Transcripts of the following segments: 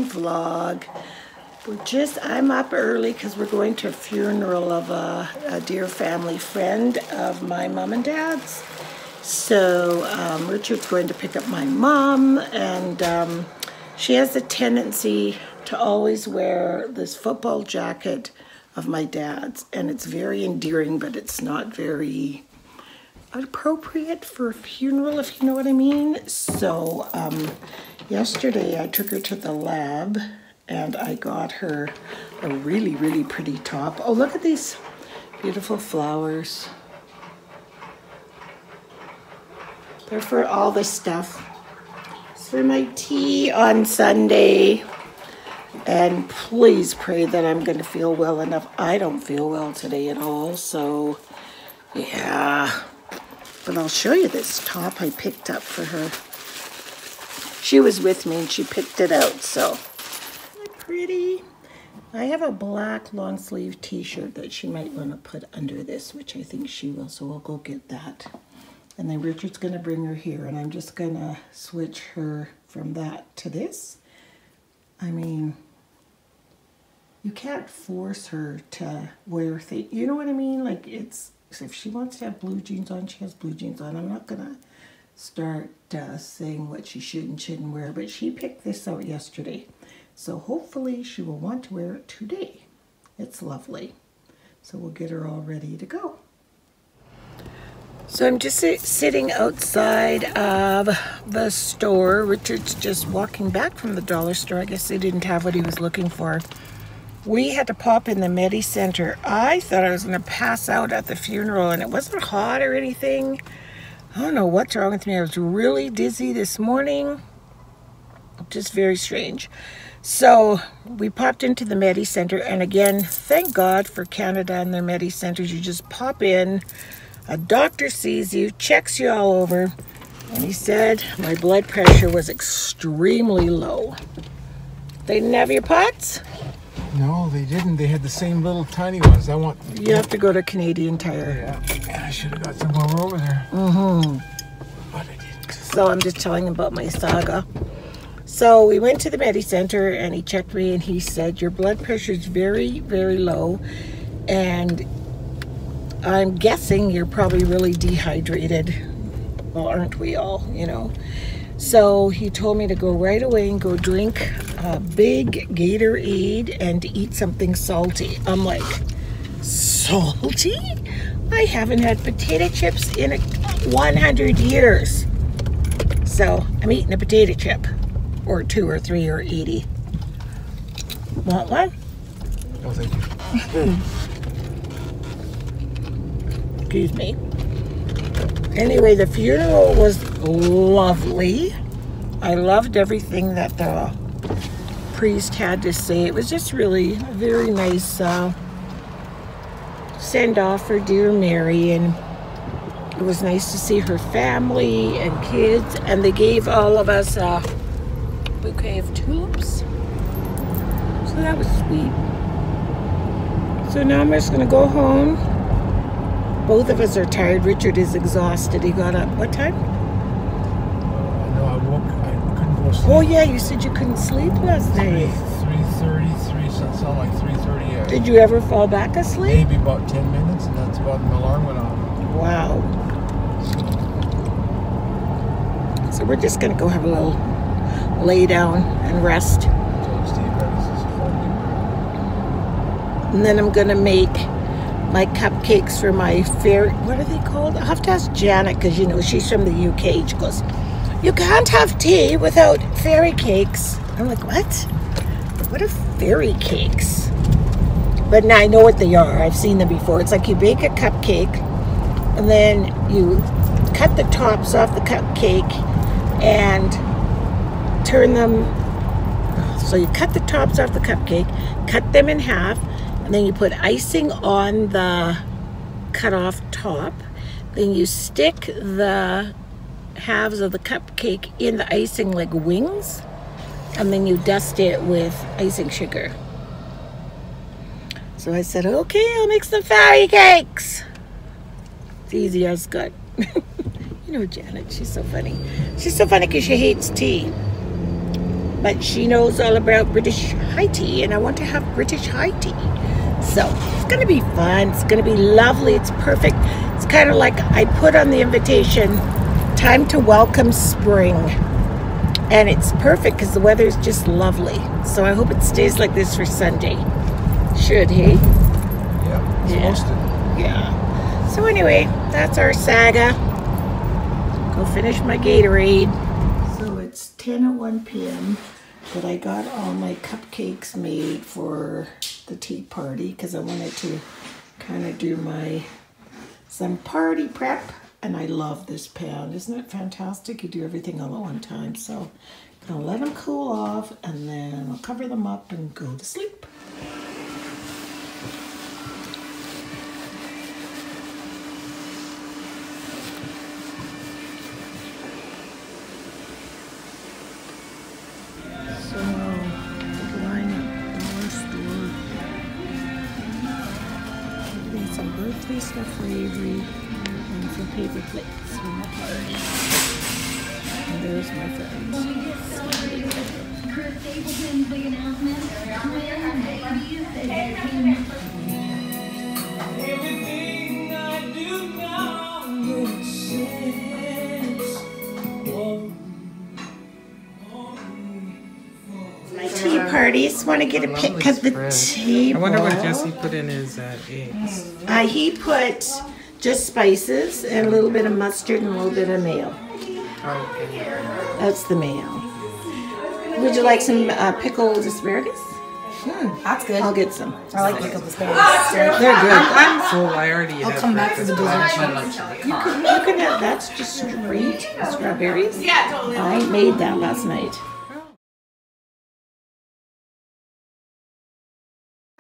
Vlog. I'm up early because we're going to a funeral of a dear family friend of my mom and dad's. So Richard's going to pick up my mom, and she has a tendency to always wear this football jacket of my dad's, and it's very endearing, but it's not very appropriate for a funeral, if you know what I mean. So yesterday I took her to the lab and I got her a really, really pretty top. Oh, look at these beautiful flowers. They're for all the stuff. It's for my tea on Sunday. And please pray that I'm going to feel well enough. I don't feel well today at all, so yeah. But I'll show you this top I picked up for her. She was with me and she picked it out, so. Isn't it pretty? I have a black long sleeve t-shirt that she might want to put under this, which I think she will, so I'll go get that. And then Richard's going to bring her here, and I'm just going to switch her from that to this. I mean, you can't force her to wear things, you know what I mean? Like, it's, if she wants to have blue jeans on, she has blue jeans on. I'm not going to start saying what she should and shouldn't wear, but she picked this out yesterday. So hopefully she will want to wear it today. It's lovely. So we'll get her all ready to go. So I'm just sitting outside of the store. Richard's just walking back from the dollar store. I guess they didn't have what he was looking for. We had to pop in the Medi Center. I thought I was going to pass out at the funeral, and it wasn't hot or anything. I don't know what's wrong with me. I was really dizzy this morning. Just very strange. So we popped into the Medi Center, and again, thank God for Canada and their Medi Centers. You just pop in, a doctor sees you, checks you all over, and he said my blood pressure was extremely low. They didn't have your pots? No, they didn't. They had the same little tiny ones. I want. You have to go to Canadian Tire. Yeah, I should have got some more over there. But I didn't. So I'm just telling him about my saga. So we went to the Medi Center, and he checked me, and he said your blood pressure is very, very low, and I'm guessing you're probably really dehydrated. Well, aren't we all? You know. So he told me to go right away and go drink a big Gatorade and eat something salty. I'm like, salty? I haven't had potato chips in 100 years. So I'm eating a potato chip, or 2 or 3 or 80. Want one? No, thank you. Excuse me. Anyway, the funeral was lovely. I loved everything that the priest had to say. It was just really a very nice send-off for dear Mary, and it was nice to see her family and kids, and they gave all of us a bouquet of tulips. So that was sweet. So now I'm just going to go home. Both of us are tired. Richard is exhausted. He got up. What time? No, I couldn't go to sleep. Oh yeah, you said you couldn't sleep last night. 3:33, sound like 3:30. Yeah. Did you ever fall back asleep? Maybe about 10 minutes, and that's about when the alarm went off. Wow. So we're just gonna go have a little lay down and rest. And then I'm gonna make my cupcakes for my fairy, what are they called? I'll have to ask Janet, because you know she's from the UK. She goes, you can't have tea without fairy cakes. I'm like, what? What are fairy cakes? But now I know what they are. I've seen them before. It's like you bake a cupcake, and then you cut the tops off the cupcake and turn them. So you cut the tops off the cupcake, cut them in half, and then you put icing on the cut off top. Then you stick the halves of the cupcake in the icing like wings, and then you dust it with icing sugar. So I said, okay, I'll make some fairy cakes. It's easy as good. You know Janet, she's so funny. She's so funny because she hates tea. But she knows all about British high tea, and I want to have British high tea. So it's going to be fun. It's going to be lovely. It's perfect. It's kind of like I put on the invitation, time to welcome spring. And it's perfect because the weather is just lovely. So I hope it stays like this for Sunday. Should he? Yeah, it's supposed to. Yeah. So anyway, that's our saga. Go finish my Gatorade. So it's 10:01 p.m. but I got all my cupcakes made for the tea party because I wanted to kind of do some party prep. And I love this pan. Isn't it fantastic? You do everything all at one time. So I'm gonna let them cool off and then I'll cover them up and go to sleep. So, big lineup, dollar store. Getting some birthday stuff for Avery and some paper plates from the party. And there's my friends. Chris Stapleton's big announcement. Everything I do now makes sense. My tea parties want to get a pic of the table. I wonder what Jesse put in his eggs. He put just spices and a little bit of mustard and a little bit of mayo. Okay. That's the mayo. Would you like some pickled asparagus? That's good. I'll get some. I like pickled asparagus. They're good. I'm full. I already had I'll come back for the dessert. You can have, that's just straight strawberries. Yeah, totally. I made that last night.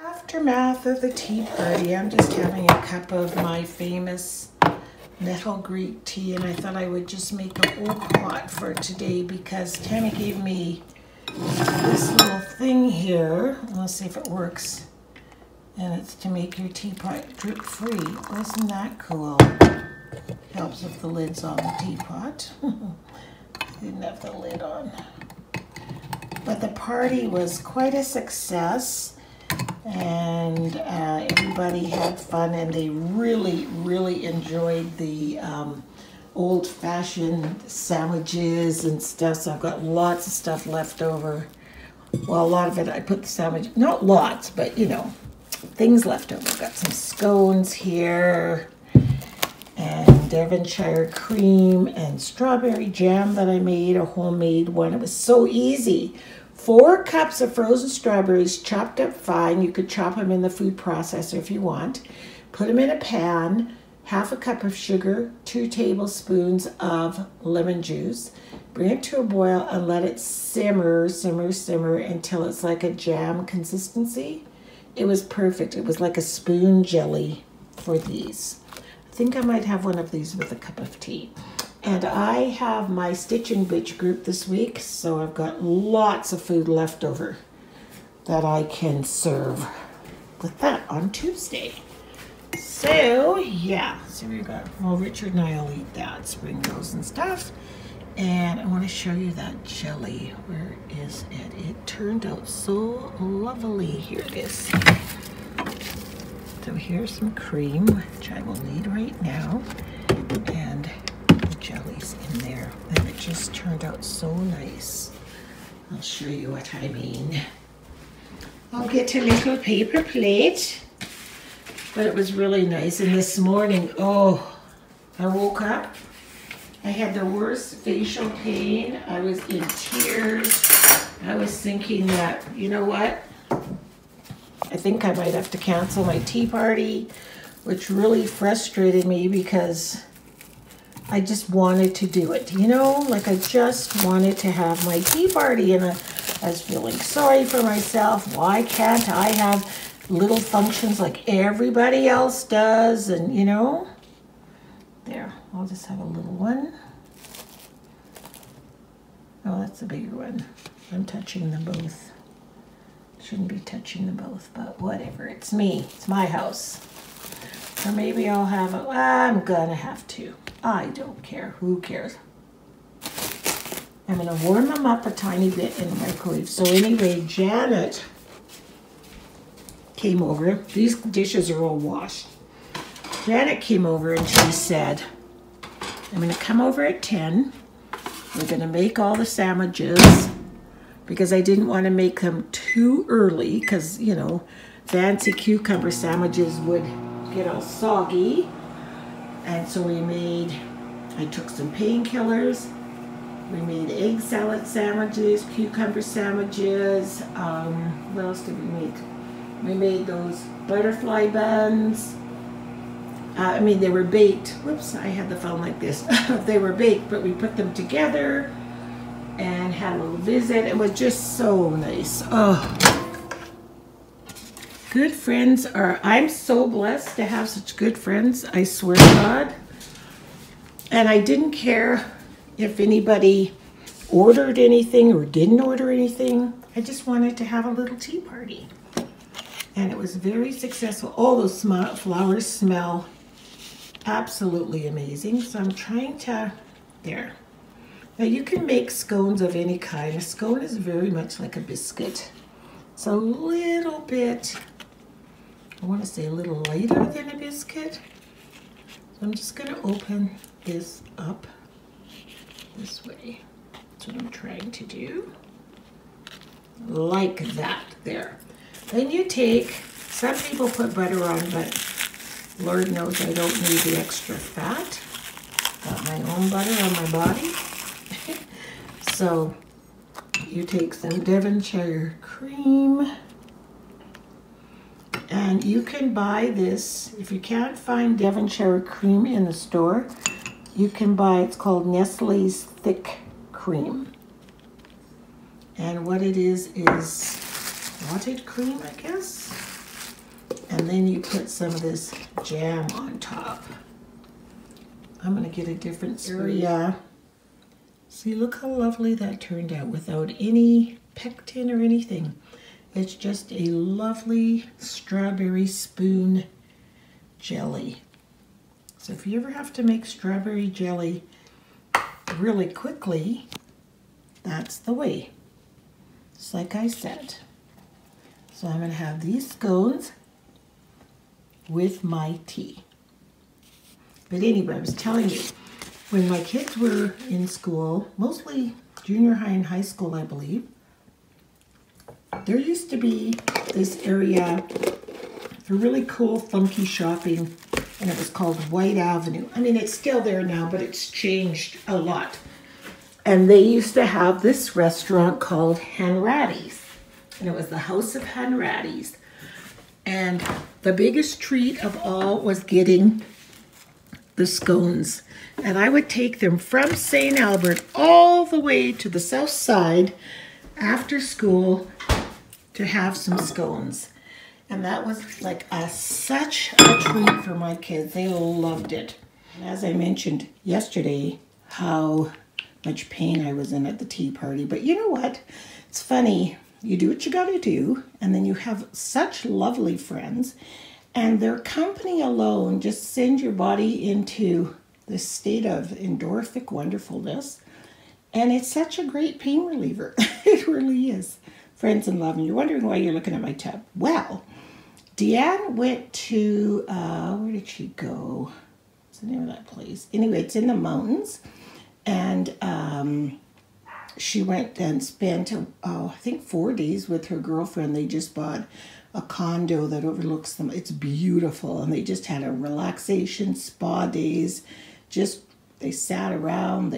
Aftermath of the tea party, I'm just having a cup of my famous Nettle Greek tea, and I thought I would just make a whole pot for today because Tammy gave me this little thing here. Let's see if it works. And it's to make your teapot drip free. Isn't that cool? Helps if the lid's on the teapot. Didn't have the lid on. But the party was quite a success. And everybody had fun, and they really, really enjoyed the old-fashioned sandwiches and stuff. So I've got lots of stuff left over. Well, a lot of it I put the sandwich, not lots, but you know, things left over. I've got some scones here, and Devonshire cream and strawberry jam that I made, a homemade one. It was so easy. 4 cups of frozen strawberries chopped up fine. You could chop them in the food processor if you want. Put them in a pan, half a cup of sugar, 2 tablespoons of lemon juice. Bring it to a boil and let it simmer until it's like a jam consistency. It was perfect. It was like a spoon jelly for these. I think I might have one of these with a cup of tea. And I have my Stitch and Bitch group this week, so I've got lots of food left over that I can serve with that on Tuesday. So, yeah. So we got, well, Richard and I will eat that, spring rolls and stuff. And I want to show you that jelly. Where is it? It turned out so lovely. Here it is. So here's some cream, which I will need right now. And jellies in there, and it just turned out so nice. I'll show you what I mean. I'll get a little paper plate, but it was really nice. And this morning, oh, I woke up, I had the worst facial pain. I was in tears. I was thinking that, you know what, I think I might have to cancel my tea party, which really frustrated me because I just wanted to do it, you know, like I just wanted to have my tea party, and I was feeling sorry for myself. Why can't I have little functions like everybody else does? And you know, there, I'll just have a little one. Oh, that's a bigger one. I'm touching them both. Shouldn't be touching them both, but whatever. It's me. It's my house. Or maybe I'll have a... I'm gonna have to. I don't care. Who cares? I'm gonna warm them up a tiny bit in the microwave. So anyway, Janet came over. These dishes are all washed. Janet came over and she said, I'm gonna come over at 10. We're gonna make all the sandwiches because I didn't want to make them too early because, you know, fancy cucumber sandwiches would get all soggy. And so I took some painkillers. We made egg salad sandwiches, cucumber sandwiches. What else did we make? We made those butterfly buns. They were baked. Whoops, I had the phone like this. They were baked, but we put them together and had a little visit. It was just so nice. Oh, good friends I'm so blessed to have such good friends. I swear to God. And I didn't care if anybody ordered anything or didn't order anything. I just wanted to have a little tea party. And it was very successful. All those flowers smell absolutely amazing. So I'm trying to, there. Now you can make scones of any kind. A scone is very much like a biscuit. It's a little bit, I want to say a little lighter than a biscuit. So I'm just going to open this up this way. That's what I'm trying to do. Like that, there. Then you take, some people put butter on, but Lord knows I don't need the extra fat. Got my own butter on my body. So you take some Devonshire cream, and you can buy this. If you can't find Devonshire cream in the store, you can buy, it's called Nestle's Thick Cream. And what it is clotted cream, I guess. And then you put some of this jam on top. I'm gonna get a different area. See, look how lovely that turned out without any pectin or anything. It's just a lovely strawberry spoon jelly. So if you ever have to make strawberry jelly really quickly, that's the way. Just like I said. So I'm gonna have these scones with my tea. But anyway, I was telling you, when my kids were in school, mostly junior high and high school, I believe, there used to be this area for really cool, funky shopping, and it was called White Avenue. I mean, it's still there now, but it's changed a lot. And they used to have this restaurant called Hanratty's, and it was the House of Hanratty's. And the biggest treat of all was getting the scones. And I would take them from St. Albert all the way to the south side after school to have some scones. And that was like such a treat for my kids. They loved it. And as I mentioned yesterday, how much pain I was in at the tea party. But you know what? It's funny. You do what you got to do, and then you have such lovely friends, and their company alone just sends your body into this state of endorphic wonderfulness, and it's such a great pain reliever. It really is. Friends in love, and you're wondering why you're looking at my tab. Well, Deanne went to, where did she go? What's the name of that place? Anyway, it's in the mountains, and she went and spent, I think 4 days with her girlfriend. They just bought a condo that overlooks them. It's beautiful. And they just had a relaxation spa days. They sat around.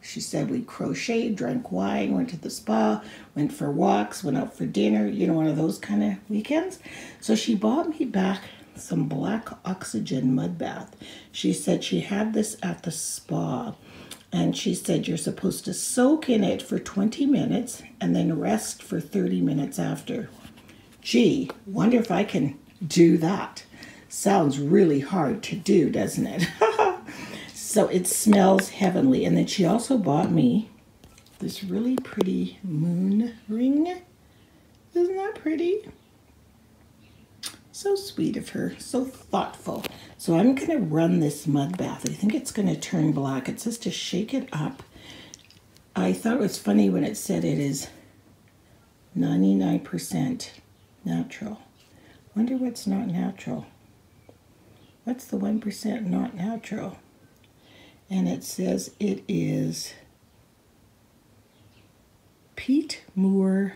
She said we crocheted, drank wine, went to the spa, went for walks, went out for dinner. You know, one of those kind of weekends. So she bought me back some Black Oxygen mud bath. She said she had this at the spa. And she said you're supposed to soak in it for 20 minutes and then rest for 30 minutes after. Gee, wonder if I can do that. Sounds really hard to do, doesn't it? So it smells heavenly. And then she also bought me this really pretty moon ring. Isn't that pretty? So sweet of her, so thoughtful. So I'm gonna run this mud bath. I think it's gonna turn black. It says to shake it up. I thought it was funny when it said it is 99% natural. Wonder what's not natural. What's the 1% not natural? And it says it is peat moor,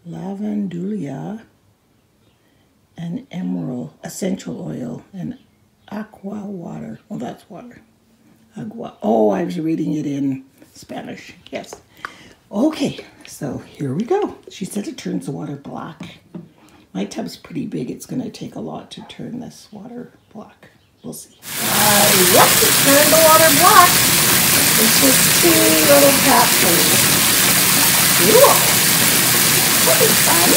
lavandula, and emerald essential oil, and aqua water. Oh, that's water. Agua. Oh, I was reading it in Spanish. Yes. Okay, so here we go. She said it turns the water black. My tub's pretty big. It's going to take a lot to turn this water black. We'll see. Yep, it turned the water black. It's just 2 little capsules. Cool. Pretty fun.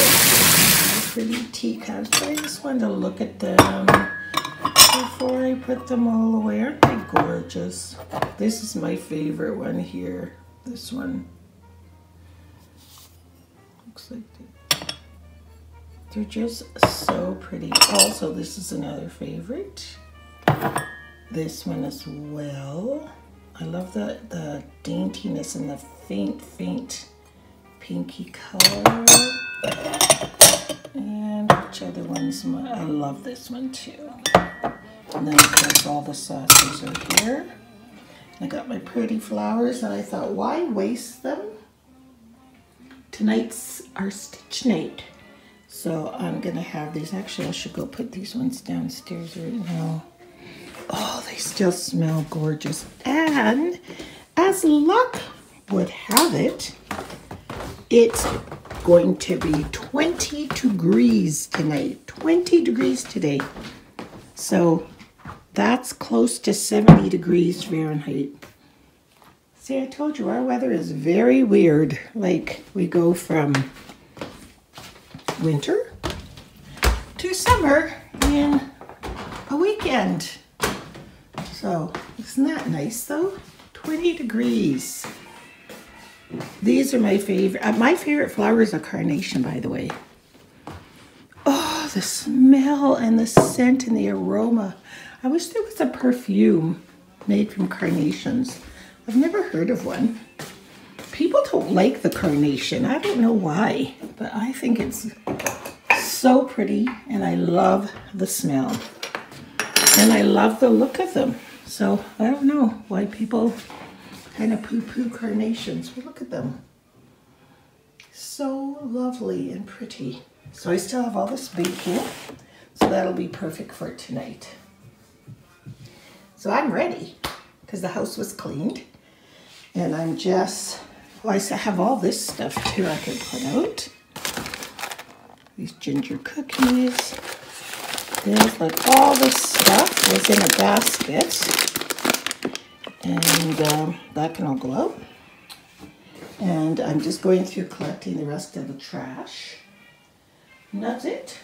Pretty teacups. I just wanted to look at them before I put them all away. Aren't they gorgeous? This is my favorite one here. This one. Looks like they're just so pretty. Also, this is another favorite. This one as well. I love the daintiness and the faint pinky color. And which other ones? I love this one too. And then of course all the sauces are here. I got my pretty flowers and I thought, why waste them? Tonight's our stitch night. So I'm gonna have these. Actually, I should go put these ones downstairs right now. Oh, they still smell gorgeous. And as luck would have it, it's going to be 20 degrees tonight. 20 degrees today. So that's close to 70 degrees Fahrenheit. See, I told you our weather is very weird. Like we go from winter to summer in a weekend. So isn't that nice though? 20 degrees. These are my favorite. My favorite flower is a carnation, by the way. Oh, the smell and the scent and the aroma. I wish there was a perfume made from carnations. I've never heard of one. People don't like the carnation. I don't know why, but I think it's so pretty and I love the smell. And I love the look of them. So I don't know why people kind of poo-poo carnations. But look at them. So lovely and pretty. So I still have all this baking. So that'll be perfect for tonight. So I'm ready because the house was cleaned. And I'm just, well, I have all this stuff too I could put out. These ginger cookies. There's like all this stuff was in a basket. And that can all go out. And I'm just going through collecting the rest of the trash. And that's it.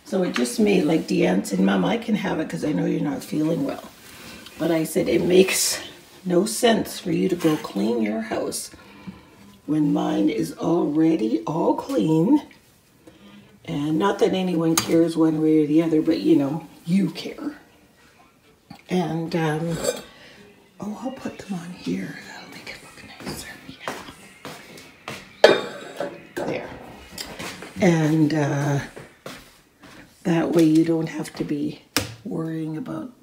So it just made, like Deanne said, Mom, I can have it because I know you're not feeling well. But I said, it makes no sense for you to go clean your house when mine is already all clean. And not that anyone cares one way or the other, but you know, you care. And, oh, I'll put them on here. That'll make it look nicer. Yeah. There. And that way you don't have to be worrying about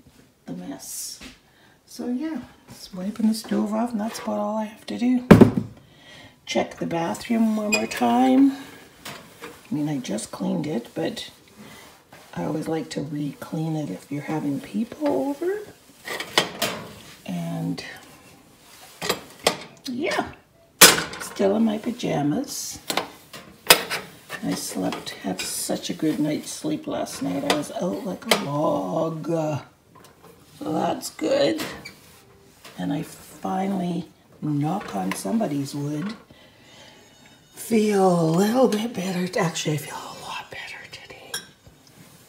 the mess. So yeah, just wiping the stove off and that's about all I have to do. Check the bathroom one more time. I mean, I just cleaned it, but I always like to re-clean it if you're having people over. And yeah, still in my pajamas. I slept, had such a good night's sleep last night. I was out like a log. So that's good. And I finally, knock on somebody's wood, feel a little bit better. Actually, I feel a lot better today.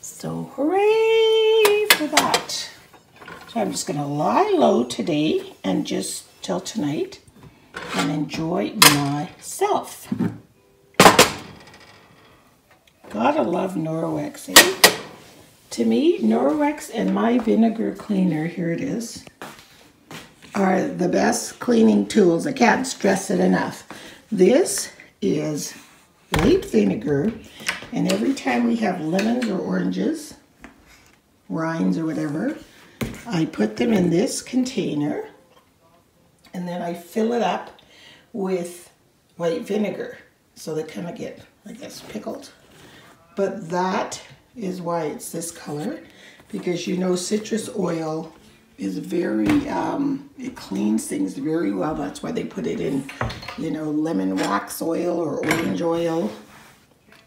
So hooray for that. So I'm just gonna lie low today and just till tonight and enjoy myself. Gotta love Norwex, eh? To me, Norwex and my vinegar cleaner, here it is, are the best cleaning tools. I can't stress it enough. This is white vinegar, and every time we have lemons or oranges, rinds or whatever, I put them in this container, and then I fill it up with white vinegar. So they kind of get, I guess, pickled. But that is why it's this color, because you know citrus oil is very, it cleans things very well. That's why they put it in, you know, lemon wax oil or orange oil.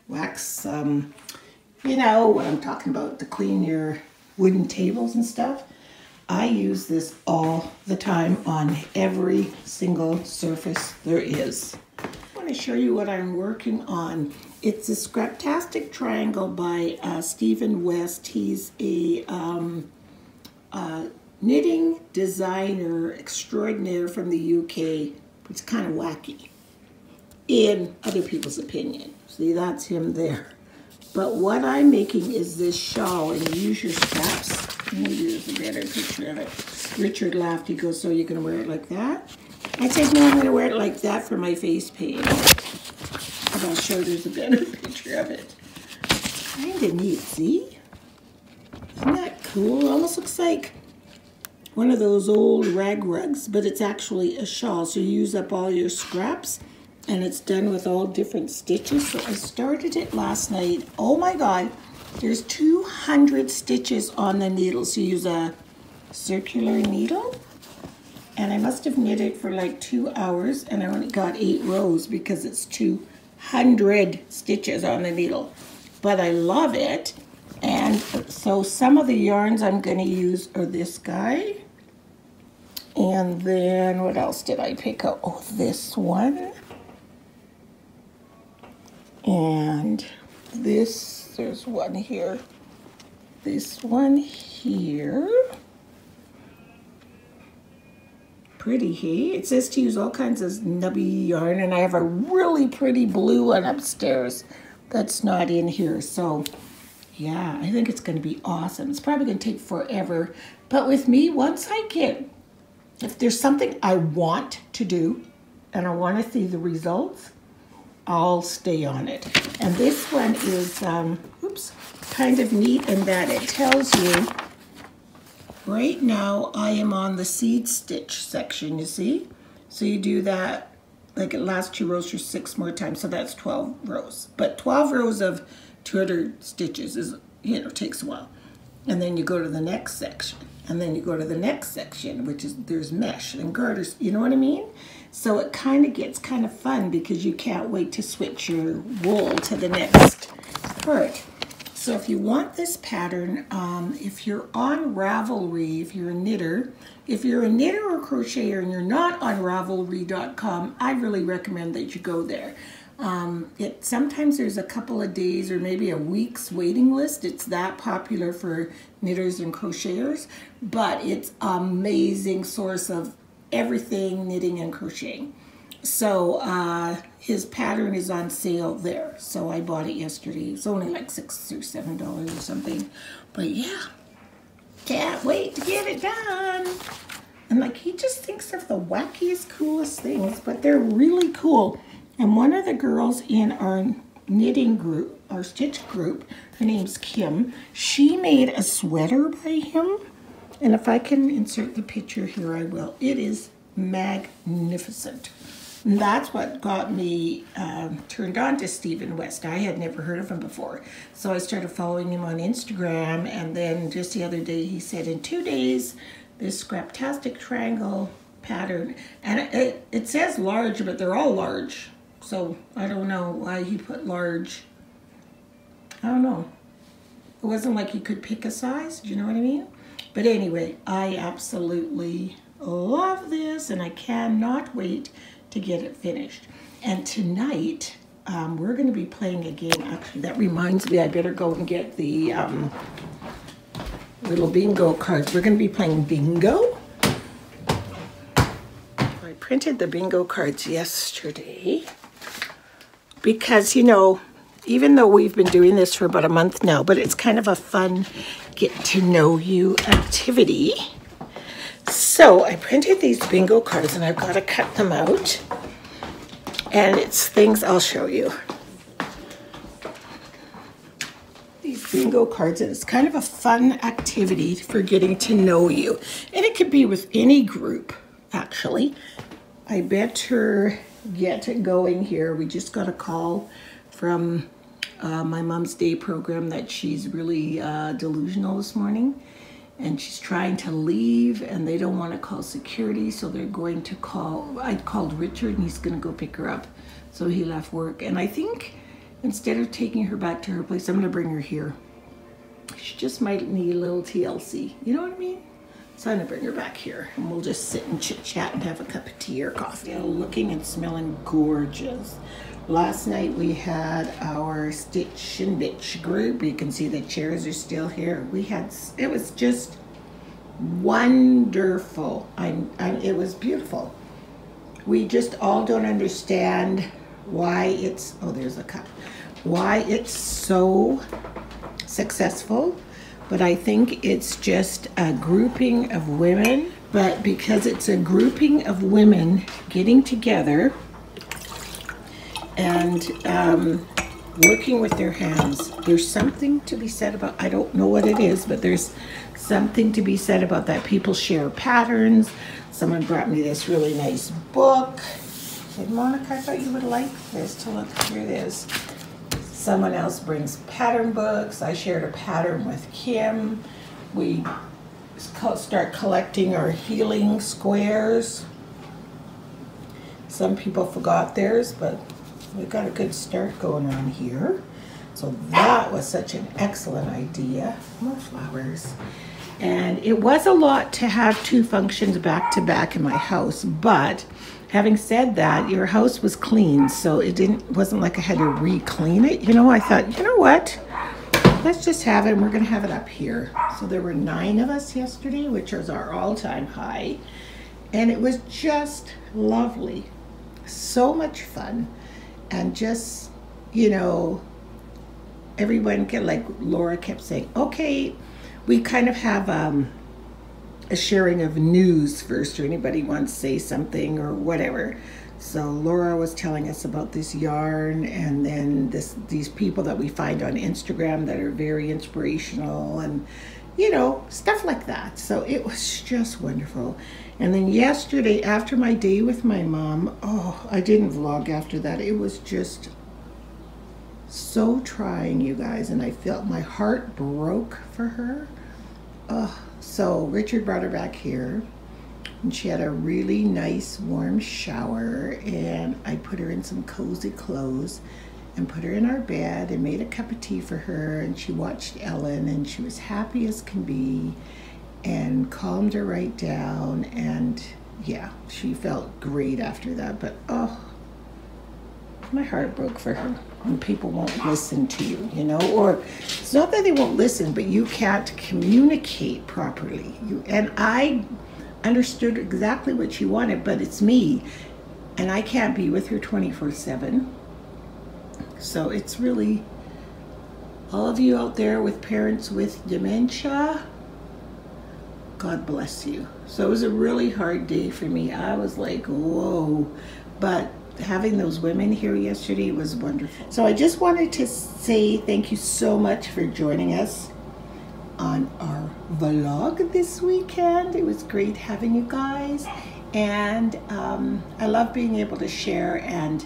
Wax, you know what I'm talking about, to clean your wooden tables and stuff. I use this all the time on every single surface there is. I want to show you what I'm working on. It's a Scraptastic Triangle by Stephen West. He's a knitting designer extraordinaire from the UK. It's kind of wacky, in other people's opinion. See, that's him there. But what I'm making is this shawl, and you use your scraps. Maybe there's a better picture of it. Richard laughed. He goes, so you're going to wear it like that? I said, no, I'm going to wear it like that for my face paint. But I'll show there's a better picture of it. Kind of neat, see? Isn't that cool? It almost looks like one of those old rag rugs, but it's actually a shawl. So you use up all your scraps, and it's done with all different stitches. So I started it last night. Oh my God, there's 200 stitches on the needle. So you use a circular needle, and I must have knitted for like 2 hours, and I only got 8 rows because it's 200 stitches on the needle. But I love it. And so some of the yarns I'm going to use are this guy. And then what else did I pick up? Oh, this one. And this, there's one here. This one here. Pretty, hey? It says to use all kinds of nubby yarn, and I have a really pretty blue one upstairs that's not in here. So yeah, I think it's going to be awesome. It's probably going to take forever. But with me, once I get, if there's something I want to do and I want to see the results, I'll stay on it. And this one is, oops, kind of neat in that it tells you, right now I am on the seed stitch section, you see? So you do that, like it lasts 2 rows for 6 more times, so that's 12 rows. But 12 rows of 200 stitches is, you know, takes a while. And then you go to the next section, and then you go to the next section, which is, there's mesh and garters, you know what I mean? So it kind of gets kind of fun because you can't wait to switch your wool to the next part. So if you want this pattern, if you're on Ravelry, if you're a knitter or crocheter and you're not on Ravelry.com, I really recommend that you go there. Sometimes there's a couple of days or maybe a week's waiting list. It's that popular for knitters and crocheters, but it's an amazing source of everything knitting and crocheting. So his pattern is on sale there. So I bought it yesterday. It's only like $6 or $7 or something. But yeah, can't wait to get it done. And like, he just thinks of the wackiest, coolest things, but they're really cool. And one of the girls in our knitting group, our stitch group, her name's Kim, she made a sweater by him. And if I can insert the picture here, I will. It is magnificent. And that's what got me turned on to Stephen West. I had never heard of him before. So I started following him on Instagram, and then just the other day he said in 2 days, this Scraptastic Triangle pattern, and it says large, but they're all large. So I don't know why he put large. I don't know. It wasn't like you could pick a size, do you know what I mean? But anyway, I absolutely love this, and I cannot wait to get it finished. And tonight, we're going to be playing a game. Actually, that reminds me, I better go and get the, little bingo cards. We're going to be playing bingo. I printed the bingo cards yesterday because, you know, even though we've been doing this for about a month now, but it's kind of a fun get to know you activity. So I printed these bingo cards and I've got to cut them out. And it's things I'll show you. These bingo cards, and it's kind of a fun activity for getting to know you. And it could be with any group, actually. I better get it going here. We just got a call from my mom's day program that she's really delusional this morning. And she's trying to leave and they don't want to call security, so they're going to call, I called Richard and he's going to go pick her up. So he left work. And I think instead of taking her back to her place, I'm going to bring her here. She just might need a little TLC. You know what I mean? So I'm going to bring her back here and we'll just sit and chit chat and have a cup of tea or coffee. Looking and smelling gorgeous. Last night we had our Stitch and Bitch group. You can see the chairs are still here. It was just wonderful. It was beautiful. We just all don't understand why it's, oh, there's a cup, why it's so successful. But I think it's just a grouping of women. But because it's a grouping of women getting together and working with their hands, there's something to be said about, I don't know what it is, but there's something to be said about that. People share patterns. Someone brought me this really nice book. Said, Monica, I thought you would like this to look. Here it is. Someone else brings pattern books. I shared a pattern with Kim. We start collecting our healing squares. Some people forgot theirs, but we've got a good start going on here. So that was such an excellent idea. More flowers. And it was a lot to have 2 functions back to back in my house, but having said that, your house was clean, so it wasn't like I had to re-clean it. You know, I thought, you know what? Let's just have it, and we're gonna have it up here. So there were 9 of us yesterday, which was our all-time high. And it was just lovely. So much fun. And just, you know, everyone like Laura kept saying, okay, we kind of have a sharing of news first, or anybody wants to say something or whatever. So Laura was telling us about this yarn, and then these people that we find on Instagram that are very inspirational, and you know, stuff like that. So it was just wonderful. And then yesterday, after my day with my mom, oh, I didn't vlog after that. It was just so trying, you guys, and I felt my heart broke for her. Oh, so Richard brought her back here, and she had a really nice warm shower, and I put her in some cozy clothes and put her in our bed and made a cup of tea for her, and she watched Ellen, and she was happy as can be and calmed her right down. And yeah, she felt great after that. But oh, my heart broke for her when people won't listen to you, you know, or it's not that they won't listen, but you can't communicate properly. And I understood exactly what she wanted, but it's me, and I can't be with her 24/7. So it's really, all of you out there with parents with dementia, God bless you. So it was a really hard day for me. I was like, whoa. But having those women here yesterday was wonderful. So I just wanted to say thank you so much for joining us on our vlog this weekend. It was great having you guys. And I love being able to share and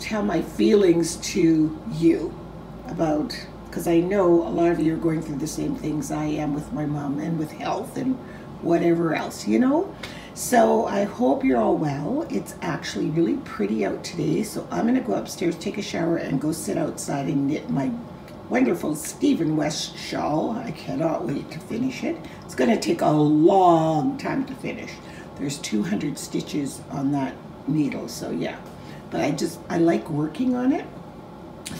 tell my feelings to you about, because I know a lot of you are going through the same things I am with my mom and with health and whatever else, you know. So I hope you're all well. It's actually really pretty out today, so I'm gonna go upstairs, take a shower, and go sit outside and knit my wonderful Stephen West shawl. I cannot wait to finish it. It's gonna take a long time to finish. There's 200 stitches on that needle, so yeah. But I like working on it.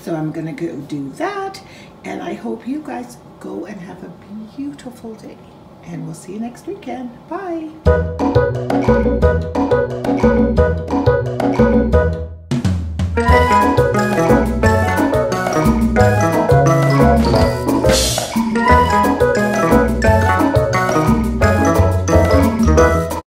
So I'm gonna go do that, and I hope you guys go and have a beautiful day. And we'll see you next weekend. Bye.